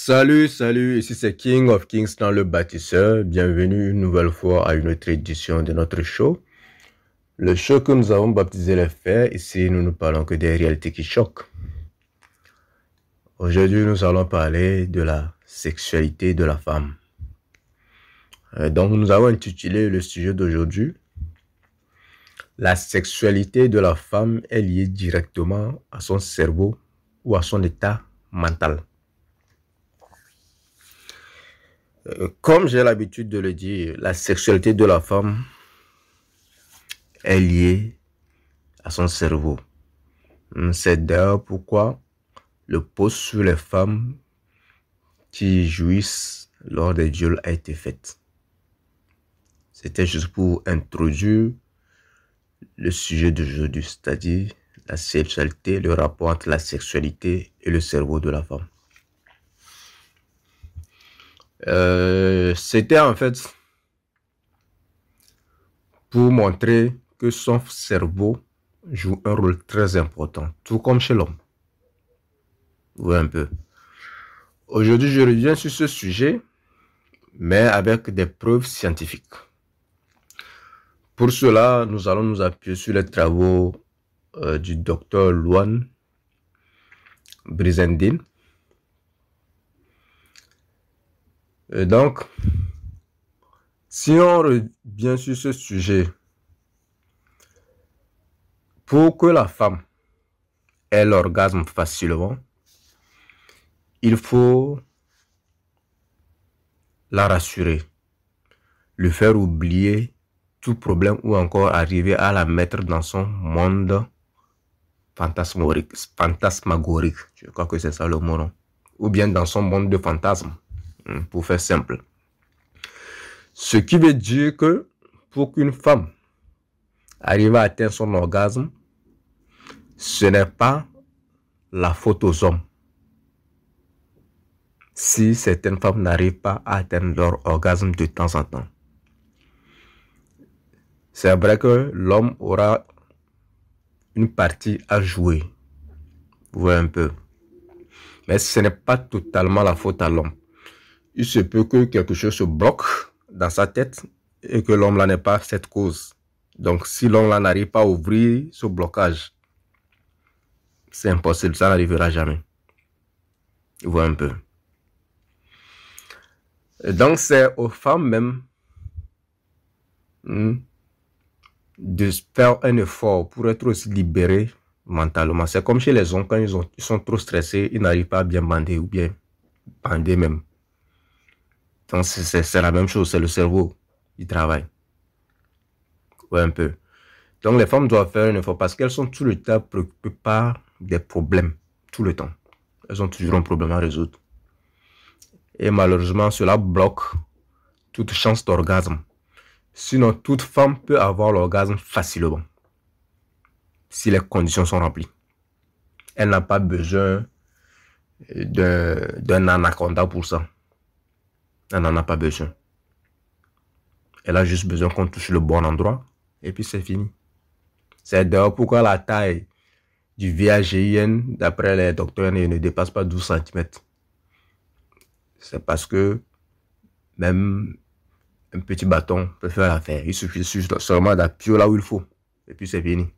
Salut, ici c'est King of Kings dans le bâtisseur. Bienvenue une nouvelle fois à une autre édition de notre show. Le show que nous avons baptisé les faits. Ici, nous ne parlons que des réalités qui choquent. Aujourd'hui, nous allons parler de la sexualité de la femme. Donc, nous avons intitulé le sujet d'aujourd'hui. La sexualité de la femme est liée directement à son cerveau ou à son état mental. Comme j'ai l'habitude de le dire, la sexualité de la femme est liée à son cerveau. C'est d'ailleurs pourquoi le post sur les femmes qui jouissent lors des viols a été fait. C'était juste pour introduire le sujet d'aujourd'hui, c'est-à-dire la sexualité, le rapport entre la sexualité et le cerveau de la femme. C'était en fait pour montrer que son cerveau joue un rôle très important, tout comme chez l'homme. Oui, un peu. Aujourd'hui, je reviens sur ce sujet, mais avec des preuves scientifiques. Pour cela, nous allons nous appuyer sur les travaux du docteur Luan Brizendine. Donc, si on revient sur ce sujet, pour que la femme ait l'orgasme facilement, il faut la rassurer, lui faire oublier tout problème ou encore arriver à la mettre dans son monde fantasmagorique. Je crois que c'est ça le mot, non? Ou bien dans son monde de fantasmes, pour faire simple. Ce qui veut dire que pour qu'une femme arrive à atteindre son orgasme, ce n'est pas la faute aux hommes. Si certaines femmes n'arrivent pas à atteindre leur orgasme de temps en temps. C'est vrai que l'homme aura une partie à jouer. Vous voyez un peu. Mais ce n'est pas totalement la faute à l'homme. Il se peut que quelque chose se bloque dans sa tête et que l'homme là n'est pas cette cause. Donc si l'homme là n'arrive pas à ouvrir ce blocage, c'est impossible, ça n'arrivera jamais. Vous voyez un peu. Et donc c'est aux femmes même de faire un effort pour être aussi libérées mentalement. C'est comme chez les hommes, quand ils sont trop stressés, ils n'arrivent pas à bien bander ou bien bander même. Donc c'est la même chose, c'est le cerveau qui travaille. Ouais, un peu. Donc les femmes doivent faire un effort parce qu'elles sont tout le temps préoccupées par des problèmes. Tout le temps. Elles ont toujours un problème à résoudre. Et malheureusement, cela bloque toute chance d'orgasme. Sinon, toute femme peut avoir l'orgasme facilement. Si les conditions sont remplies. Elle n'a pas besoin d'un anaconda pour ça. Elle n'en a pas besoin. Elle a juste besoin qu'on touche le bon endroit. Et puis c'est fini. C'est d'ailleurs pourquoi la taille du VAGIN, d'après les docteurs, ne dépasse pas 12 cm. C'est parce que même un petit bâton peut faire l'affaire. Il suffit seulement d'appuyer là où il faut. Et puis c'est fini.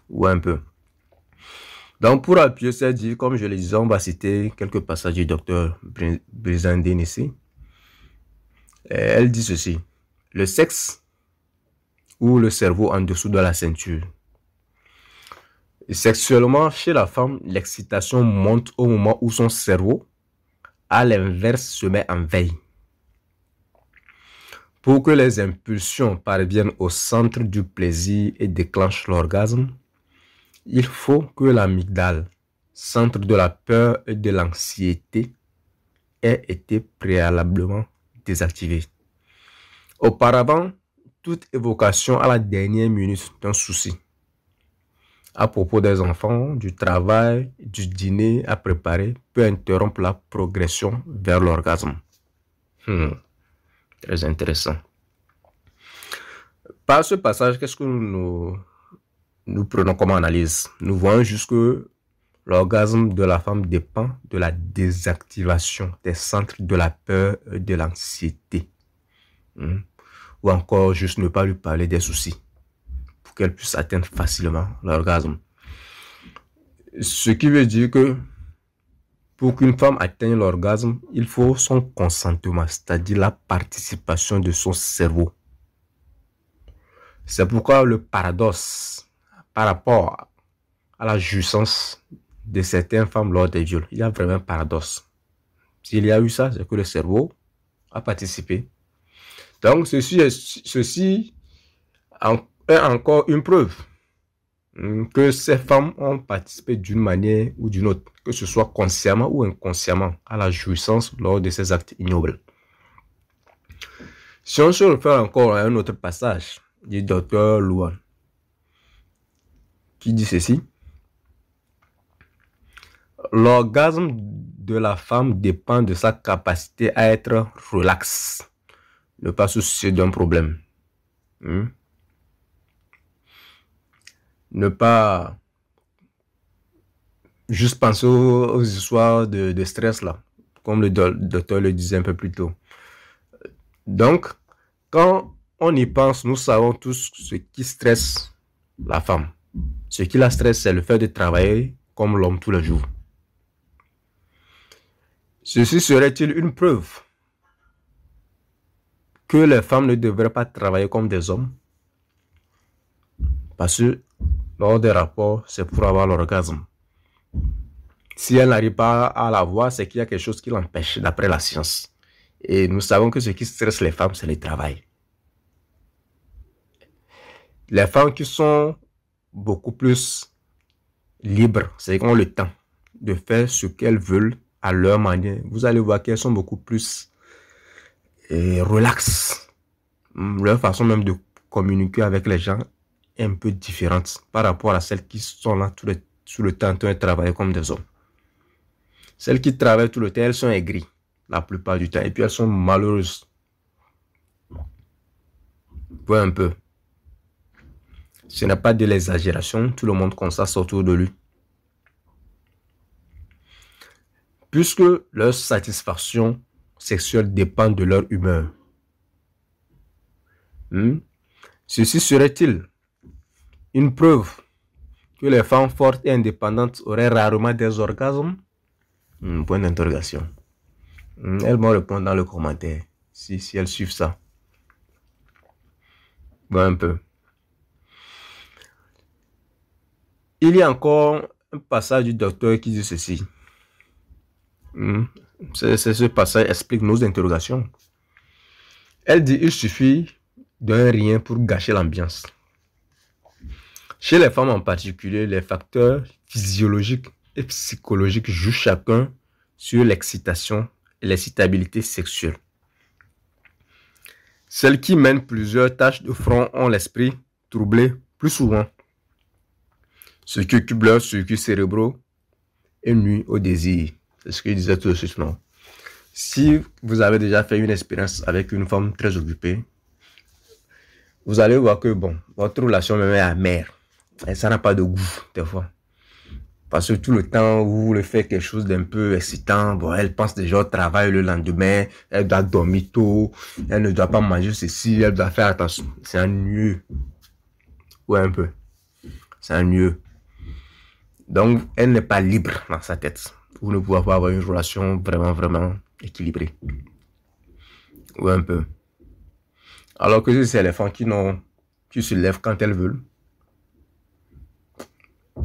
Ou un peu. Donc pour appuyer cette dit, comme je le disais, on va citer quelques passages du docteur Brizendine ici. Elle dit ceci. Le sexe ou le cerveau en dessous de la ceinture. Et sexuellement, chez la femme, l'excitation monte au moment où son cerveau, à l'inverse, se met en veille. Pour que les impulsions parviennent au centre du plaisir et déclenchent l'orgasme, il faut que l'amygdale, centre de la peur et de l'anxiété, ait été préalablement désactivée. Auparavant, toute évocation à la dernière minute d'un souci, à propos des enfants, du travail, du dîner à préparer, peut interrompre la progression vers l'orgasme. Très intéressant. Par ce passage, qu'est-ce que nous prenons comme analyse? Nous voyons juste que L'orgasme de la femme dépend de la désactivation des centres de la peur et de l'anxiété. Ou encore, juste ne pas lui parler des soucis pour qu'elle puisse atteindre facilement l'orgasme. Ce qui veut dire que pour qu'une femme atteigne l'orgasme, il faut son consentement, c'est-à-dire la participation de son cerveau. C'est pourquoi le paradoxe par rapport à la jouissance de certaines femmes lors des viols, il y a vraiment un paradoxe. S'il y a eu ça, c'est que le cerveau a participé. Donc, ceci est encore une preuve que ces femmes ont participé d'une manière ou d'une autre, que ce soit consciemment ou inconsciemment, à la jouissance lors de ces actes ignobles. Si on se réfère encore à un autre passage du docteur Louan, qui dit ceci: l'orgasme de la femme dépend de sa capacité à être relaxe, ne pas se soucier d'un problème. Ne pas juste penser aux histoires de stress là, comme le docteur le disait un peu plus tôt. Donc, quand on y pense, nous savons tous ce qui stresse la femme. Ce qui la stresse, c'est le fait de travailler comme l'homme tous les jours. Ceci serait-il une preuve que les femmes ne devraient pas travailler comme des hommes? Parce que lors des rapports, c'est pour avoir l'orgasme. Si elle n'arrive pas à l'avoir, c'est qu'il y a quelque chose qui l'empêche, d'après la science. Et nous savons que ce qui stresse les femmes, c'est le travail. Les femmes qui sont beaucoup plus libres, c'est qu'elles ont le temps de faire ce qu'elles veulent à leur manière. Vous allez voir qu'elles sont beaucoup plus relaxes. Leur façon même de communiquer avec les gens est un peu différente par rapport à celles qui sont là tout le temps en train de travailler comme des hommes. Celles qui travaillent tout le temps, elles sont aigries la plupart du temps. Et puis elles sont malheureuses. Peu un peu. Ce n'est pas de l'exagération. Tout le monde constate autour de lui. Puisque leur satisfaction sexuelle dépend de leur humeur. Ceci serait-il une preuve que les femmes fortes et indépendantes auraient rarement des orgasmes? Point d'interrogation. Elles vont répondre dans le commentaire si elles suivent ça. Bon, un peu. Il y a encore un passage du docteur qui dit ceci. Ce passage explique nos interrogations. Elle dit: il suffit d'un rien pour gâcher l'ambiance. Chez les femmes en particulier, les facteurs physiologiques et psychologiques jouent chacun sur l'excitation et l'excitabilité sexuelle. Celles qui mènent plusieurs tâches de front ont l'esprit troublé plus souvent, ce qui occupe leurs circuits cérébraux et nuit au désir. C'est ce que je disais tout de suite, non? Si vous avez déjà fait une expérience avec une femme très occupée, vous allez voir que votre relation même est amère. Et ça n'a pas de goût, des fois. Parce que tout le temps, vous voulez faire quelque chose d'un peu excitant. Elle pense déjà au travail le lendemain. Elle doit dormir tôt. Elle ne doit pas manger ceci. Elle doit faire attention. C'est ennuyeux. Ouais, un peu. C'est ennuyeux. Donc, elle n'est pas libre dans sa tête. Vous ne pouvez pas avoir une relation vraiment équilibrée. Ouais, un peu. Alors que c'est les femmes qui se lèvent quand elles veulent.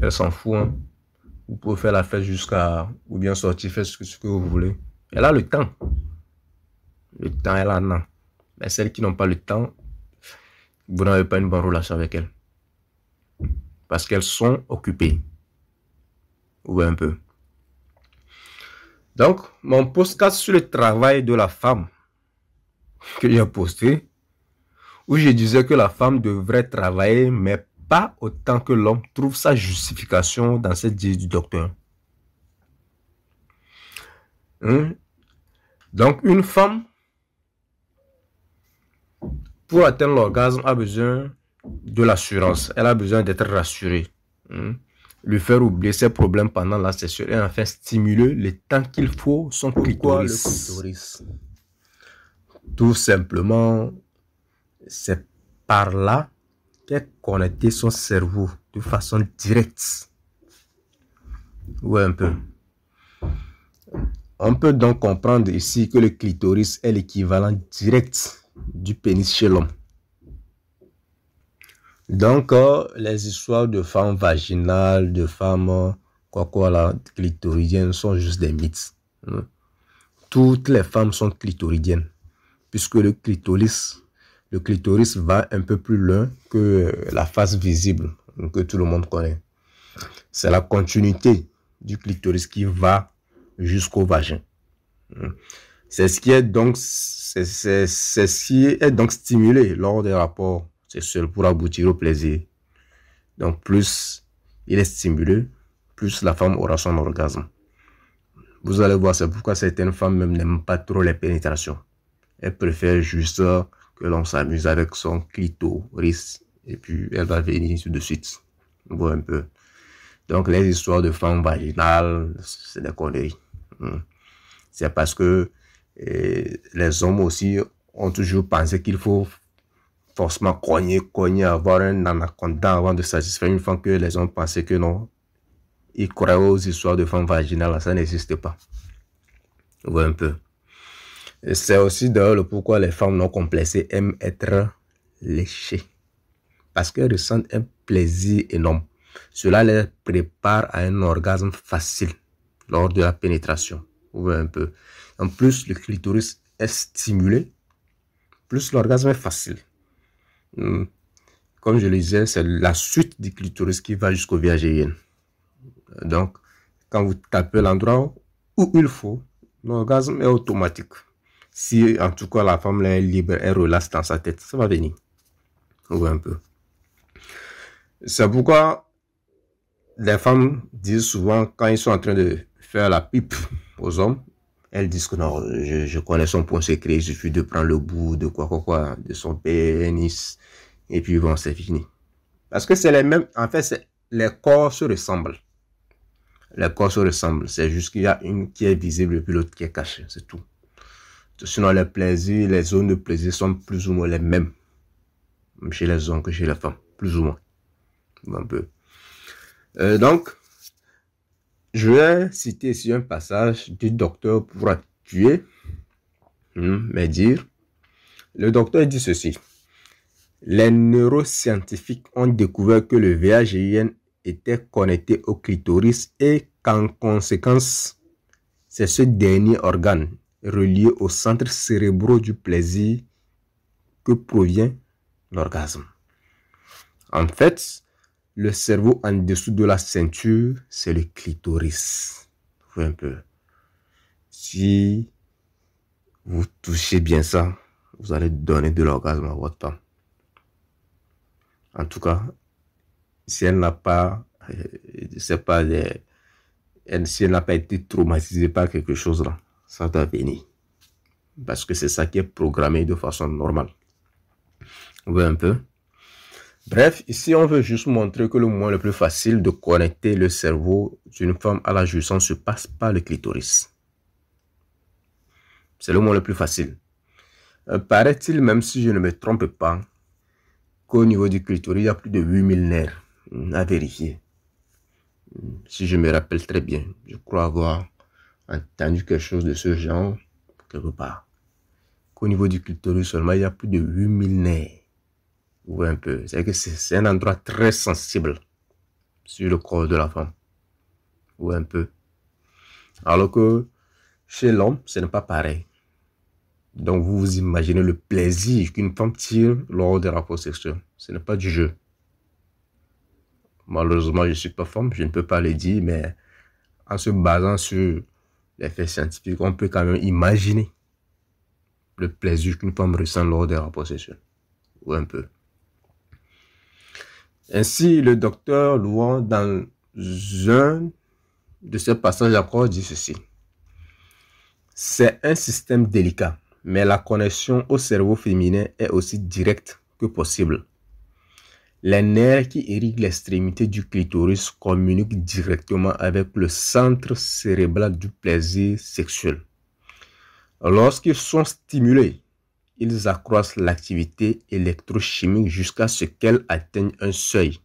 Elles s'en foutent. Hein. Vous pouvez faire la fête ou bien sortir, faire ce que vous voulez. Elle a le temps. Le temps, elle en a. Mais celles qui n'ont pas le temps, vous n'avez pas une bonne relation avec elles. Parce qu'elles sont occupées. Ou un peu. Donc, mon podcast sur le travail de la femme que j'ai posté, où je disais que la femme devrait travailler, mais pas autant que l'homme, trouve sa justification dans cette dit du docteur. Donc, une femme, pour atteindre l'orgasme, a besoin de l'assurance. Elle a besoin d'être rassurée. lui faire oublier ses problèmes pendant la session et enfin stimuler le temps qu'il faut son clitoris. Tout simplement, c'est par là qu'est connecté son cerveau de façon directe. Ouais, un peu. On peut donc comprendre ici que le clitoris est l'équivalent direct du pénis chez l'homme. Donc, les histoires de femmes vaginales, de femmes clitoridiennes sont juste des mythes. Toutes les femmes sont clitoridiennes, puisque le clitoris va un peu plus loin que la face visible que tout le monde connaît. C'est la continuité du clitoris qui va jusqu'au vagin. C'est ce qui est donc stimulé lors des rapports sexuels pour aboutir au plaisir. Donc plus il est stimulé, plus la femme aura son orgasme. Vous allez voir, c'est pourquoi certaines femmes même n'aiment pas trop les pénétrations. Elles préfèrent juste que l'on s'amuse avec son clitoris et puis elle va venir tout de suite. On voit un peu. Donc les histoires de femmes vaginales, c'est des conneries. C'est parce que les hommes aussi ont toujours pensé qu'il faut forcément cogner, avoir un anaconda avant de satisfaire une femme, que les hommes pensaient que non. Ils croyaient aux histoires de femmes vaginales, ça n'existe pas. Vous voyez un peu. C'est aussi d'ailleurs le pourquoi les femmes non complexées aiment être léchées. Parce qu'elles ressentent un plaisir énorme. Cela les prépare à un orgasme facile lors de la pénétration. Vous voyez un peu. En plus, le clitoris est stimulé, plus l'orgasme est facile. Comme je le disais, c'est la suite du clitoris qui va jusqu'au VAGN. Donc, quand vous tapez l'endroit où il faut, l'orgasme est automatique. Si en tout cas la femme est libre, elle relâche dans sa tête, ça va venir. Vous voyez un peu. C'est pourquoi les femmes disent souvent, quand ils sont en train de faire la pipe aux hommes, elles disent que non, je connais son point secret, il suffit de prendre le bout de de son pénis, et puis bon, c'est fini. Parce que c'est les mêmes, en fait, les corps se ressemblent. Les corps se ressemblent, c'est juste qu'il y a une qui est visible et puis l'autre qui est cachée, c'est tout. Sinon, les plaisirs, les zones de plaisir sont plus ou moins les mêmes, chez les hommes que chez les femmes, plus ou moins. Un peu. Donc, je vais citer ici un passage du docteur pour appuyer mes dires. Le docteur dit ceci. Les neuroscientifiques ont découvert que le VAGN était connecté au clitoris et qu'en conséquence, c'est ce dernier organe relié au centre cérébraux du plaisir que provient l'orgasme. En fait, le cerveau en dessous de la ceinture, c'est le clitoris. Vous voyez un peu. Si vous touchez bien ça, vous allez donner de l'orgasme à votre femme. En tout cas, si elle n'a pas, si elle n'a pas été traumatisée par quelque chose là, ça doit venir. Parce que c'est ça qui est programmé de façon normale. Vous voyez un peu. Bref, ici on veut juste montrer que le moyen le plus facile de connecter le cerveau d'une femme à la jouissance se passe par le clitoris. C'est le moyen le plus facile. Paraît-il, même si je ne me trompe pas, qu'au niveau du clitoris, il y a plus de 8000 nerfs à vérifier. Si je me rappelle très bien, je crois avoir entendu quelque chose de ce genre quelque part. Qu'au niveau du clitoris seulement, il y a plus de 8000 nerfs. Vous voyez un peu, c'est que c'est un endroit très sensible sur le corps de la femme. Vous voyez un peu. Alors que chez l'homme, ce n'est pas pareil. Donc vous vous imaginez le plaisir qu'une femme tire lors des rapports sexuels. Ce n'est pas du jeu. Malheureusement, je ne suis pas femme, je ne peux pas le dire, mais en se basant sur les faits scientifiques, on peut quand même imaginer le plaisir qu'une femme ressent lors des rapports sexuels. Ou un peu. Ainsi, le docteur Louan, dans un de ses passages encore, dit ceci. C'est un système délicat, mais la connexion au cerveau féminin est aussi directe que possible. Les nerfs qui irriguent l'extrémité du clitoris communiquent directement avec le centre cérébral du plaisir sexuel. Lorsqu'ils sont stimulés, ils accroissent l'activité électrochimique jusqu'à ce qu'elle atteigne un seuil,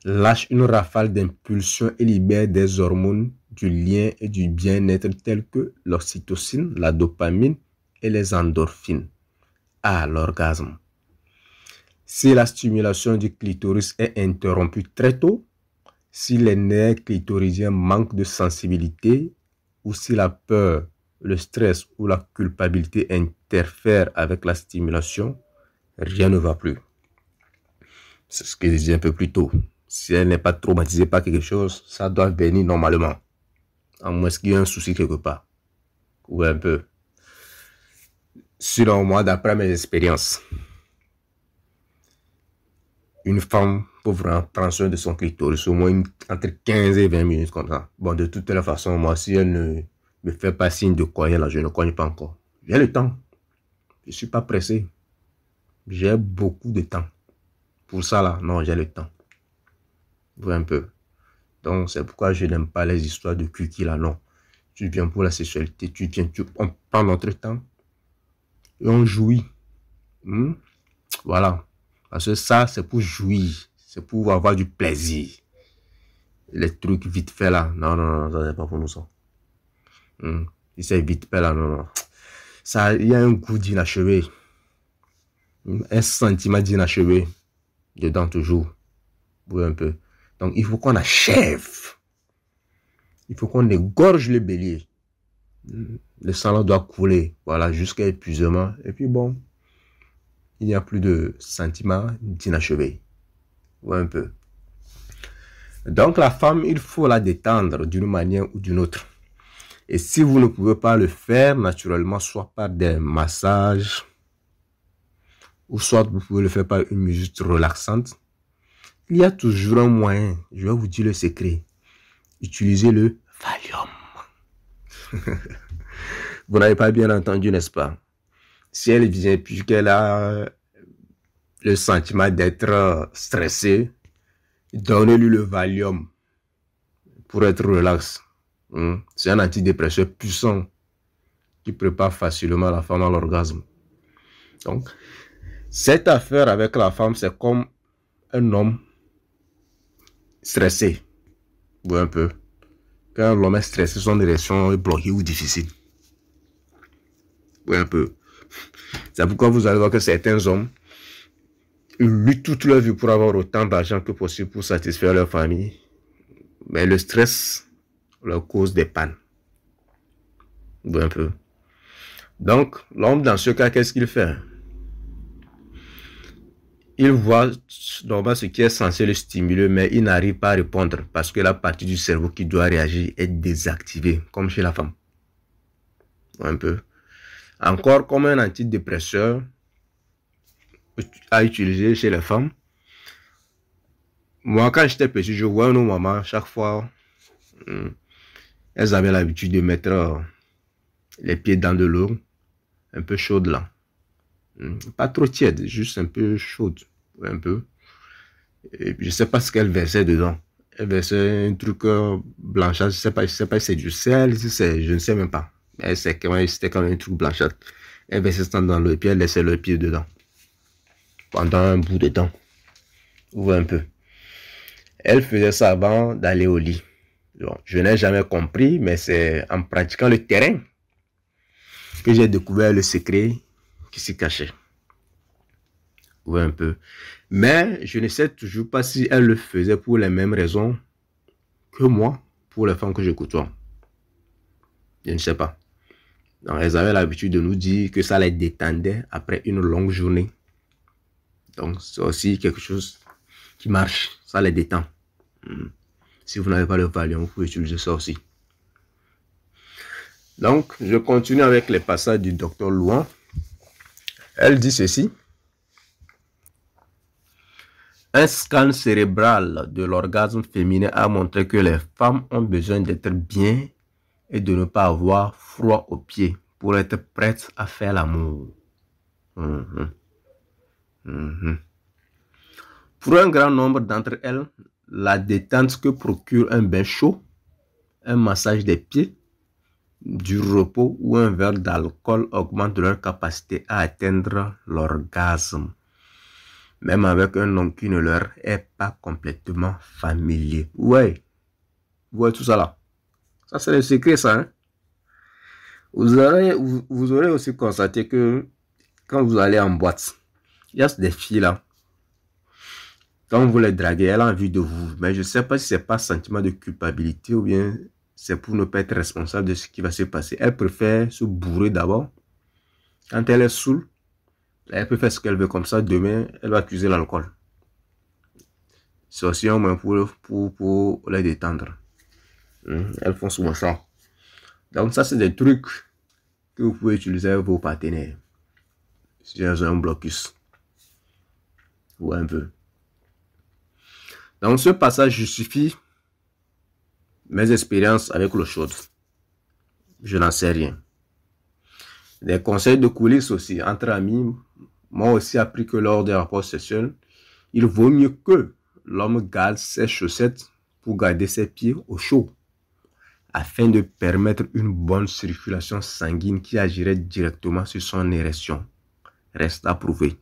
lâchent une rafale d'impulsions et libèrent des hormones du lien et du bien-être telles que l'oxytocine, la dopamine et les endorphines à l'orgasme. Si la stimulation du clitoris est interrompue très tôt, si les nerfs clitoridiens manquent de sensibilité ou si la peur, le stress ou la culpabilité interfèrent avec la stimulation, rien ne va plus. C'est ce que je disais un peu plus tôt. Si elle n'est pas traumatisée par quelque chose, ça doit venir normalement. À moins qu'il y ait un souci quelque part. Ou un peu. Selon moi, d'après mes expériences, une femme peut vraiment prendre soin de son clitoris au moins entre 15 et 20 minutes comme ça. Bon, de toute façon, moi, si elle ne me fait pas signe de cogner là, je ne cogne pas encore. J'ai le temps. Je ne suis pas pressé. J'ai beaucoup de temps. Pour ça là, non, j'ai le temps. Un peu. Donc, c'est pourquoi je n'aime pas les histoires de cul là, non. Tu viens pour la sexualité, on prend notre temps et on jouit. Voilà. Parce que ça, c'est pour jouir. C'est pour avoir du plaisir. Les trucs vite fait là, non, ça c'est pas pour nous ça. Si c'est vite fait là, non. Ça, il y a un goût d'inachevé. Un sentiment d'inachevé. Dedans toujours. Oui, un peu. Donc, il faut qu'on achève. Il faut qu'on égorge le bélier. Le sang doit couler. Voilà, jusqu'à épuisement. Et puis bon, il n'y a plus de sentiment d'inachevé. Oui, un peu. Donc, la femme, il faut la détendre d'une manière ou d'une autre. Et si vous ne pouvez pas le faire naturellement, soit par des massages, ou soit vous pouvez le faire par une musique relaxante, il y a toujours un moyen. Je vais vous dire le secret. Utilisez le Valium. Vous n'avez pas bien entendu, n'est-ce pas? Si elle vient puisqu'elle a le sentiment d'être stressée, donnez-lui le Valium pour être relax. C'est un antidépresseur puissant qui prépare facilement la femme à l'orgasme. Donc, cette affaire avec la femme, c'est comme un homme stressé. Oui, un peu. Quand l'homme est stressé, son érection est bloquée ou difficile. Oui, un peu. C'est pourquoi vous allez voir que certains hommes luttent toute leur vie pour avoir autant d'argent que possible pour satisfaire leur famille. Mais le stress leur cause des pannes. Oui, un peu. Donc, l'homme, dans ce cas, qu'est-ce qu'il fait? Il voit normalement ce qui est censé le stimuler, mais il n'arrive pas à répondre parce que la partie du cerveau qui doit réagir est désactivée, comme chez la femme. Un peu. Encore comme un antidépresseur à utiliser chez les femmes. Moi, quand j'étais petit, je vois nos mamans, chaque fois, elles avaient l'habitude de mettre les pieds dans de l'eau, un peu chaude là. Pas trop tiède, juste un peu chaude, un peu. Et puis, je sais pas ce qu'elle versait dedans. Elle versait un truc blanchâtre, je sais pas si c'est du sel, si c'est, je ne sais même pas. Mais c'était quand même un truc blanchâtre. Elle versait ça dans l'eau et puis elle laissait le pied dedans. Pendant un bout de temps. Ou un peu. Elle faisait ça avant d'aller au lit. Donc, je n'ai jamais compris, mais c'est en pratiquant le terrain que j'ai découvert le secret qui s'y cachait. Oui, un peu. Mais je ne sais toujours pas si elle le faisait pour les mêmes raisons que moi, pour les femmes que je côtoie. Je ne sais pas. Donc, elles avaient l'habitude de nous dire que ça les détendait après une longue journée. Donc, c'est aussi quelque chose qui marche. Ça les détend. Si vous n'avez pas le Valium, vous pouvez utiliser ça aussi. Donc, je continue avec les passages du docteur Louan. Elle dit ceci. Un scan cérébral de l'orgasme féminin a montré que les femmes ont besoin d'être bien et de ne pas avoir froid aux pieds pour être prêtes à faire l'amour. Pour un grand nombre d'entre elles, la détente que procure un bain chaud, un massage des pieds, du repos ou un verre d'alcool augmente leur capacité à atteindre l'orgasme, même avec un homme qui ne leur est pas complètement familier. Ouais, vous voyez tout ça là. Ça, c'est le secret, ça. Hein? Vous aurez aussi constaté que quand vous allez en boîte, il y a des filles là. Quand vous les draguez, elle a envie de vous. Mais je ne sais pas si c'est pas sentiment de culpabilité ou bien c'est pour ne pas être responsable de ce qui va se passer. Elle préfère se bourrer d'abord. Quand elle est saoule, elle peut faire ce qu'elle veut comme ça. Demain, elle va accuser l'alcool. C'est aussi un moyen pour les détendre. Elles font souvent ça. Donc ça, c'est des trucs que vous pouvez utiliser avec vos partenaires. Si j'ai un blocus. Ou un peu. Donc ce passage justifie mes expériences avec l'eau chaude. Je n'en sais rien. Des conseils de coulisses aussi, entre amis, m'ont aussi appris que lors des rapports sexuels, il vaut mieux que l'homme garde ses chaussettes pour garder ses pieds au chaud, afin de permettre une bonne circulation sanguine qui agirait directement sur son érection. Reste à prouver.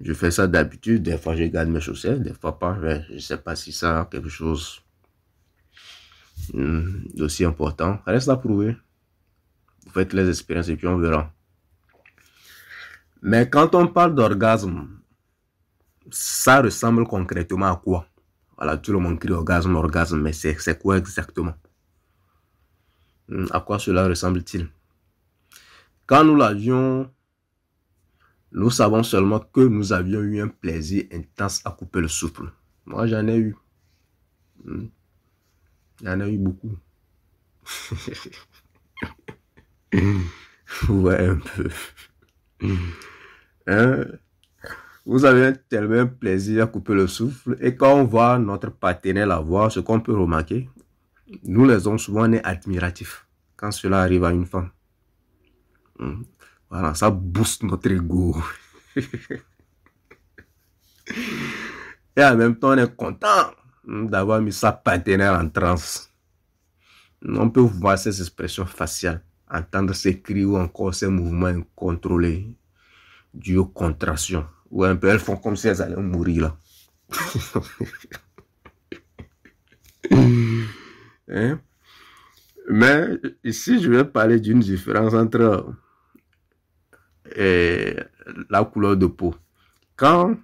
Je fais ça d'habitude, des fois je garde mes chaussettes, des fois pas. Je ne sais pas si ça a quelque chose d'aussi important. Reste à prouver. Vous faites les expériences et puis on verra. Mais quand on parle d'orgasme, ça ressemble concrètement à quoi? Voilà, tout le monde crie orgasme, orgasme, mais c'est quoi exactement? À quoi cela ressemble-t-il? Quand nous l'avions, nous savons seulement que nous avions eu un plaisir intense à couper le souffle. Moi, j'en ai eu. J'en ai eu beaucoup. Ouais, un peu. Hein? Vous avez tellement un plaisir à couper le souffle et quand on voit notre partenaire l'avoir, ce qu'on peut remarquer, nous les hommes souvent on est admiratifs quand cela arrive à une femme. Voilà, ça booste notre ego. Et en même temps, on est content d'avoir mis sa partenaire en transe. On peut voir ces expressions faciales, entendre ces cris ou encore ces mouvements incontrôlés dus aux contractions. Ou un peu, elles font comme si elles allaient mourir là. Hein? Mais ici, je vais parler d'une différence entre la couleur de peau. Quand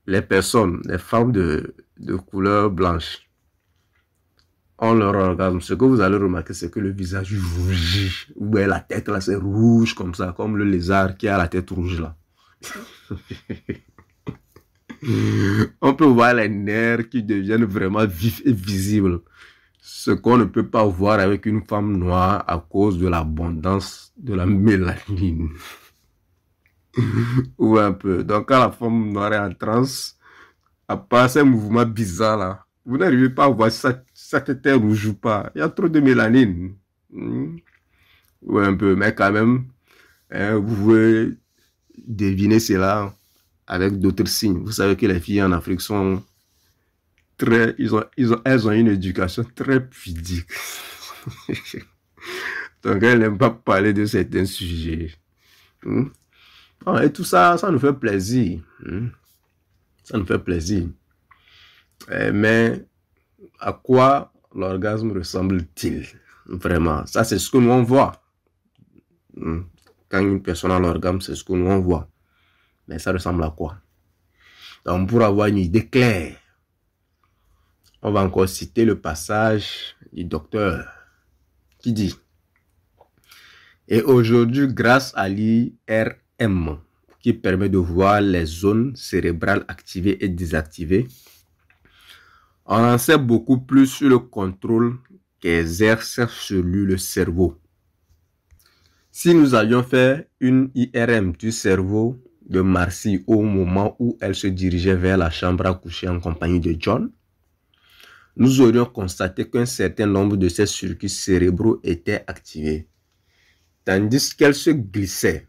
les personnes, les femmes de couleur blanche ont leur orgasme, ce que vous allez remarquer, c'est que le visage rougit. Ou bien la tête là, c'est rouge comme ça, comme le lézard qui a la tête rouge là. On peut voir les nerfs qui deviennent vraiment vifs et visibles. Ce qu'on ne peut pas voir avec une femme noire à cause de l'abondance de la mélanine. Ou un peu. Donc quand la femme noire est en transe, à part ces mouvements bizarres là, vous n'arrivez pas à voir si sa tête est rouge ou pas. Il y a trop de mélanine. Ou un peu. Mais quand même, vous pouvez deviner cela avec d'autres signes. Vous savez que les filles en Afrique sont très... elles ont une éducation très pudique. Donc elles n'aiment pas parler de certains sujets. Et tout ça, ça nous fait plaisir. Ça nous fait plaisir. Mais à quoi l'orgasme ressemble-t-il vraiment? Ça, c'est ce que nous on voit. Quand une personne a l'orgasme, c'est ce que nous on voit. Mais ça ressemble à quoi? Donc, pour avoir une idée claire, on va encore citer le passage du docteur qui dit: et aujourd'hui, grâce à l'IRM, qui permet de voir les zones cérébrales activées et désactivées, on en sait beaucoup plus sur le contrôle qu'exerce sur lui le cerveau. Si nous avions fait une IRM du cerveau de Marcy au moment où elle se dirigeait vers la chambre à coucher en compagnie de John, nous aurions constaté qu'un certain nombre de ces circuits cérébraux étaient activés, tandis qu'elle se glissait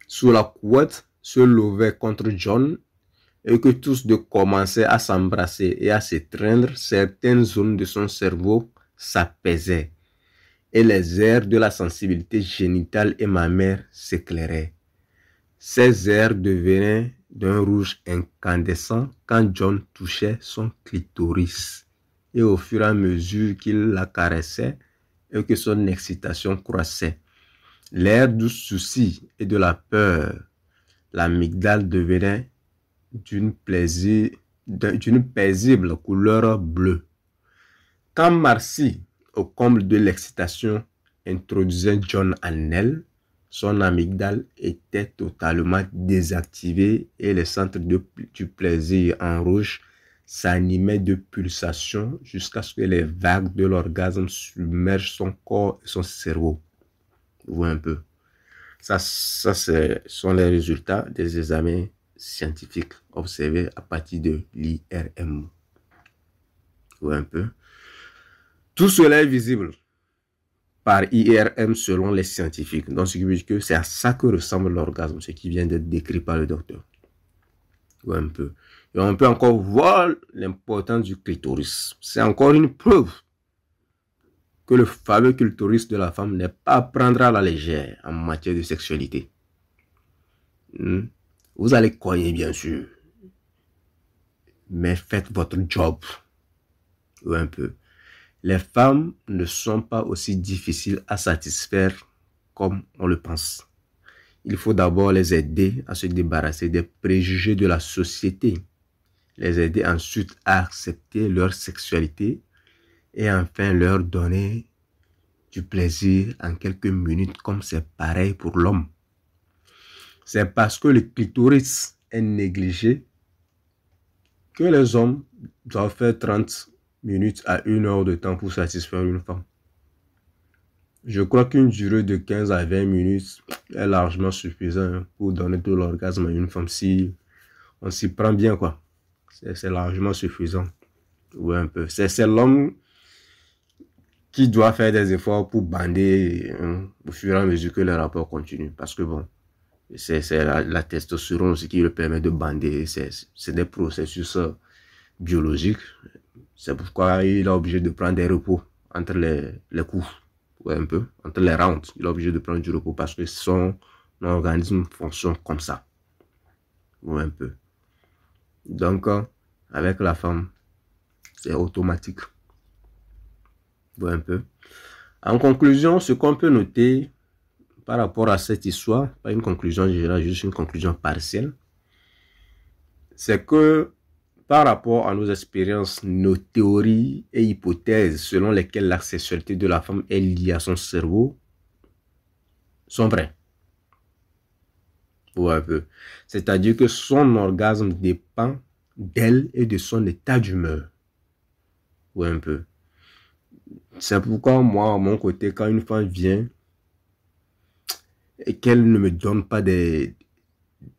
sous la couette se levaient contre John et que tous deux commençaient à s'embrasser et à s'étreindre, certaines zones de son cerveau s'apaisaient et les aires de la sensibilité génitale et mammaire s'éclairaient. Ces aires devenaient d'un rouge incandescent quand John touchait son clitoris. Et au fur et à mesure qu'il la caressait et que son excitation croissait, l'air du souci et de la peur, l'amygdale devenait d'une paisible couleur bleue. Quand Marcy, au comble de l'excitation, introduisait John en elle, son amygdale était totalement désactivée et les centres du plaisir en rouge s'animaient de pulsations jusqu'à ce que les vagues de l'orgasme submergent son corps et son cerveau. Vous voyez un peu. Ça sont les résultats des examens scientifiques observés à partir de l'IRM. Vous voyez un peu. Tout cela est visible par IRM selon les scientifiques. Donc, ce qui veut dire que c'est à ça que ressemble l'orgasme, ce qui vient d'être décrit par le docteur. Ouais, un peu. Et on peut encore voir l'importance du clitoris. C'est encore une preuve que le fameux clitoris de la femme n'est pas à prendre à la légère en matière de sexualité. Vous allez cogner, bien sûr. Mais faites votre job. Ouais, un peu. Les femmes ne sont pas aussi difficiles à satisfaire comme on le pense. Il faut d'abord les aider à se débarrasser des préjugés de la société, les aider ensuite à accepter leur sexualité et enfin leur donner du plaisir en quelques minutes comme c'est pareil pour l'homme. C'est parce que le clitoris est négligé que les hommes doivent faire 30 minutes à 1 heure de temps pour satisfaire une femme. Je crois qu'une durée de 15 à 20 minutes est largement suffisante pour donner de l'orgasme à une femme si on s'y prend bien, quoi. C'est largement suffisant. Ouais, un peu. C'est l'homme qui doit faire des efforts pour bander au fur et à mesure que le rapport continue. Parce que bon, c'est la testostérone aussi qui le permet de bander. C'est des processus biologiques. C'est pourquoi il est obligé de prendre des repos entre les coups. Ouais, un peu. Entre les rounds, il est obligé de prendre du repos parce que son organisme fonctionne comme ça. Ouais, un peu. Donc, avec la femme, c'est automatique. Ouais, un peu. En conclusion, ce qu'on peut noter par rapport à cette histoire, pas une conclusion générale, juste une conclusion partielle, c'est que par rapport à nos expériences, nos théories et hypothèses selon lesquelles la sexualité de la femme est liée à son cerveau sont vraies. Ouais, un peu. C'est-à-dire que son orgasme dépend d'elle et de son état d'humeur. Ouais, un peu. C'est pourquoi moi, à mon côté, quand une femme vient et qu'elle ne me donne pas des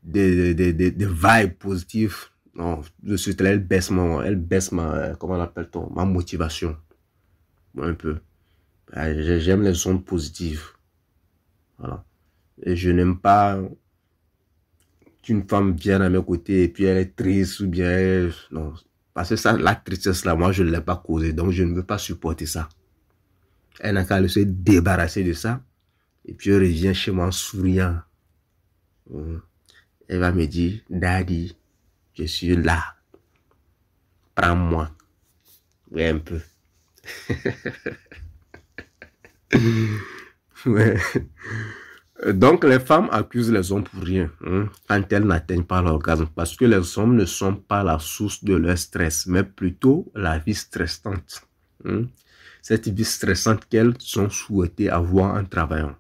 vibes positives, non, de suite, elle baisse ma, comment l'appelle-t-on, ma motivation. Un peu. J'aime les ondes positives. Voilà. Et je n'aime pas qu'une femme vienne à mes côtés et puis elle est triste ou bien, non. Parce que ça, la tristesse là, moi je ne l'ai pas causée, donc je ne veux pas supporter ça. Elle n'a qu'à se débarrasser de ça. Et puis elle revient chez moi en souriant. Elle va me dire, Daddy, je suis là. Prends-moi. Oui, un peu. Ouais. Donc les femmes accusent les hommes pour rien quand elles n'atteignent pas l'orgasme. Parce que les hommes ne sont pas la source de leur stress, mais plutôt la vie stressante. Cette vie stressante qu'elles ont souhaité avoir en travaillant.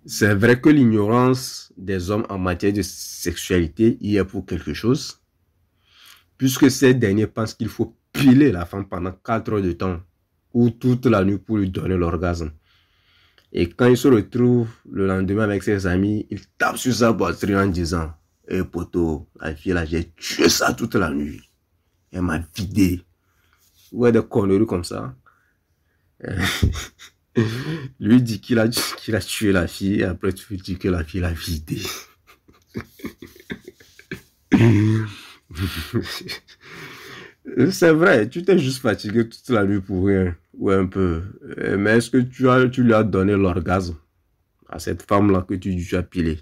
C'est vrai que l'ignorance des hommes en matière de sexualité y est pour quelque chose, puisque ces derniers pensent qu'il faut piler la femme pendant 4 heures de temps ou toute la nuit pour lui donner l'orgasme. Et quand il se retrouve le lendemain avec ses amis, il tape sur sa poitrine en disant « Eh poto, la fille là, j'ai tué ça toute la nuit. Elle m'a vidé. » Ouais, des conneries comme ça. Lui dit qu'il a tué la fille et après tu dis que la fille l'a vidé. C'est vrai, tu t'es juste fatigué toute la nuit pour rien, ou un peu. Mais est-ce que tu lui as donné l'orgasme à cette femme-là que tu as pilé?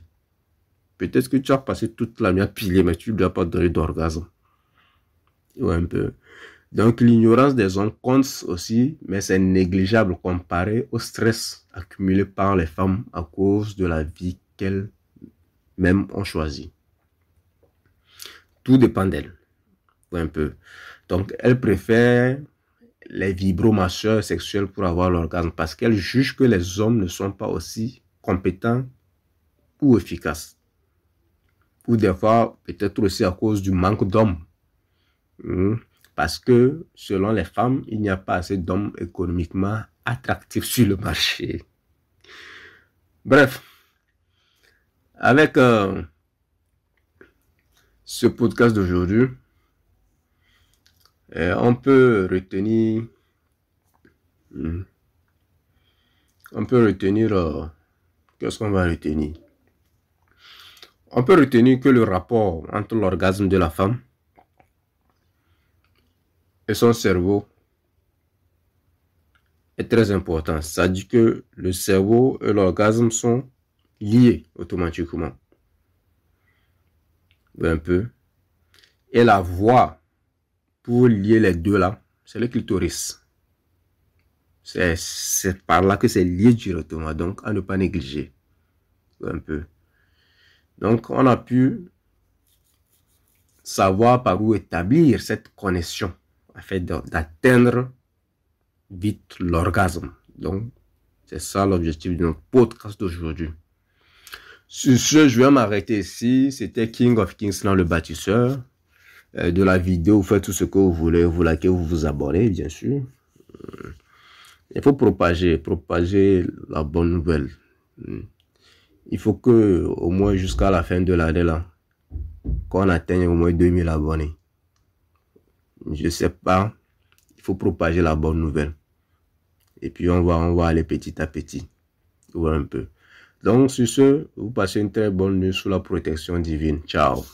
Peut-être que tu as passé toute la nuit à piler, mais tu ne lui as pas donné d'orgasme. Ou un peu. Donc, l'ignorance des hommes compte aussi, mais c'est négligeable comparé au stress accumulé par les femmes à cause de la vie qu'elles-mêmes ont choisie. Tout dépend d'elles. Un peu. Donc, elles préfèrent les vibromasseurs sexuels pour avoir l'orgasme parce qu'elles jugent que les hommes ne sont pas aussi compétents ou efficaces. Ou des fois, peut-être aussi à cause du manque d'hommes. Parce que, selon les femmes, il n'y a pas assez d'hommes économiquement attractifs sur le marché. Bref, avec ce podcast d'aujourd'hui, on peut retenir qu'est-ce qu'on va retenir? On peut retenir que le rapport entre l'orgasme de la femme et son cerveau est très important. Ça dit que le cerveau et l'orgasme sont liés automatiquement. Un peu. Et la voie pour lier les deux là, c'est le clitoris. C'est par là que c'est lié directement. Donc, à ne pas négliger. Un peu. Donc, on a pu savoir par où établir cette connexion afin d'atteindre vite l'orgasme. Donc, c'est ça l'objectif de notre podcast d'aujourd'hui. Sur ce, je vais m'arrêter ici. C'était King of Kings dans le bâtisseur. De la vidéo, vous faites tout ce que vous voulez. Vous likez, vous vous abonnez, bien sûr. Il faut propager la bonne nouvelle. Il faut que, au moins jusqu'à la fin de l'année, là, qu'on atteigne au moins 2000 abonnés. Je sais pas. Il faut propager la bonne nouvelle. Et puis, on va aller petit à petit. Ou un peu. Donc, sur ce, vous passez une très bonne nuit sous la protection divine. Ciao.